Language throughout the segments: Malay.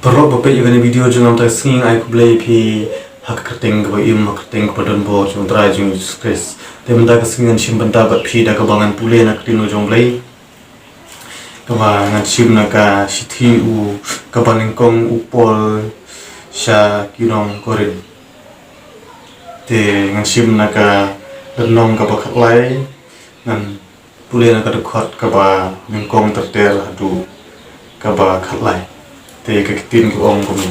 Perlu bapak juga video jurnal tasking aku beli pi hak kerting ke im hak kerting ke badan bo jung try jung stress. Tapi mentah kesingan sim benda bat pi dah kebangan pulih nak tino jung beli. Kebangan sim nak sithi u kebaningkong upol sya kinong korin. Te ngan sim nak renong kebakat lai ngan pulih nak dekat keba ningkong tertel adu kebakat lai. Te kekitin ke ong kami.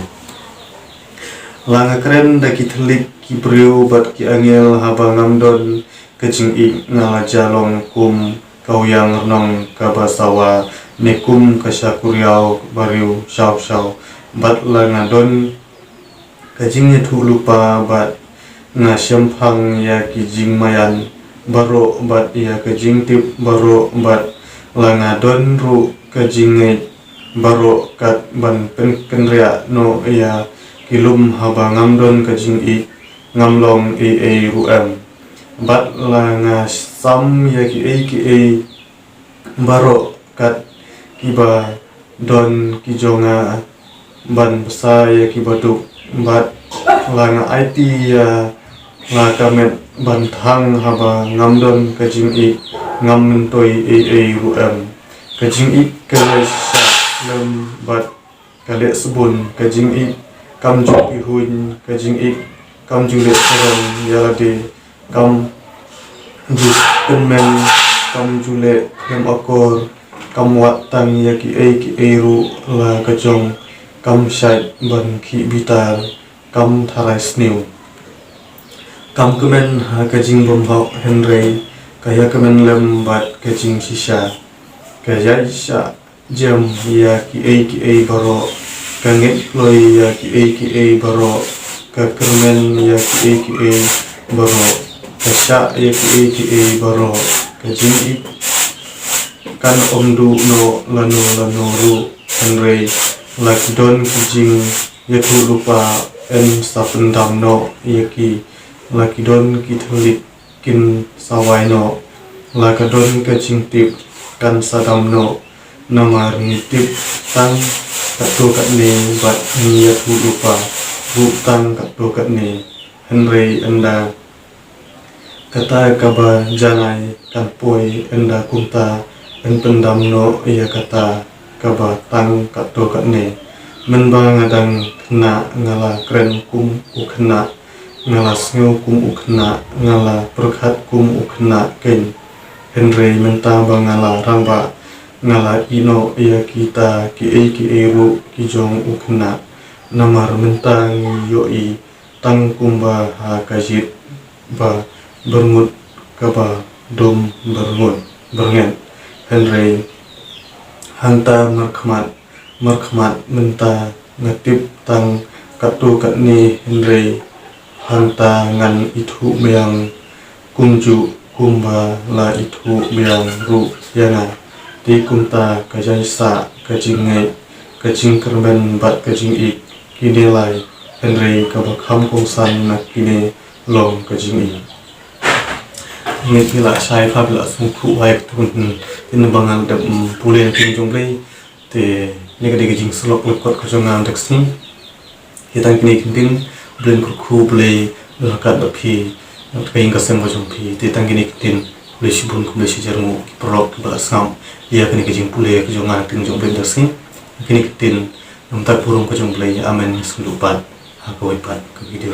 Langa keren da kitelik ki brio bat ki angel haba ngamdon kejing ik ngala jalong kum kau yang renong kabasawa nekum kasakuriau bariu shaw shaw bat langa don kejing itu lupa bat nga syampang ya kijing mayan baro bat ya kejing tip baro bat langa don ru kejing baro kat ban penria no ya kilum haba ngamdon kajing i ngamlong ruam bat langa sam ya ki baro kat kiba don kijonga ban besar ya kibaduk bat langa IT ya la kamet bantang haba ngamdon kajing i ngammentoi ruam kajing i kalesha lem bat kalek sebun kajing ik kam juk ihun kajing ik kam julet serang yalade kam jus penmen kam julet kem akor kam watang ya ki ru la kajong kam syait ban ki bitar kam tharai snew kam kemen ha kajing bombok henry kaya kemen lem bat kajing sisa kaya sisa jam ya ki baro kanget loy ya ki baro kakermen ya ki baro kasya ya ki baro kajing ik kan omdu no lano ru henry lakdon kajing ya tu lupa en sapendam no ya ki lakdon kitolik kin sawai no lakdon kajing tip kan sadam no namar nitip tang katu kat ni bat niat lupa butang katu kat ni henry enda kata kaba janai kan poi enda kunta en pendam no ia kata kaba tang katu kat ni menbang adang kena ngala keren kum ukena ngala sngew kum ukena ngala perkhat kum ukena ken henry menta bangala ramba ngala ino ya kita ki ru ki jong ukna namar mentang yoi tang kumba ha kajit ba bermut kaba dom berngen henry hanta markhmat menta ngatip tang katu kat ni henry hanta ngan itu meang kumju kumba la itu meang ru yana di kumta kajang sa kajing ngai kajing kermen bat kajing ik kini lai henry kabakam kongsan nak kini long kajing ik ini bila saya bila sungku baik tun ini bangal dap pulih kin jumpai te ni kajing selok lekot kajongan taksi hitang kini kintin blen kurku beli lakat bapi kain kasem kajumpi te tang kini kintin boleh sibun boleh sejarmu perok belasam ia kini kejing pulih kejongan tin jong benda sing kini tin namtak burung kejong beli amen sulupat ha ko ipat ke video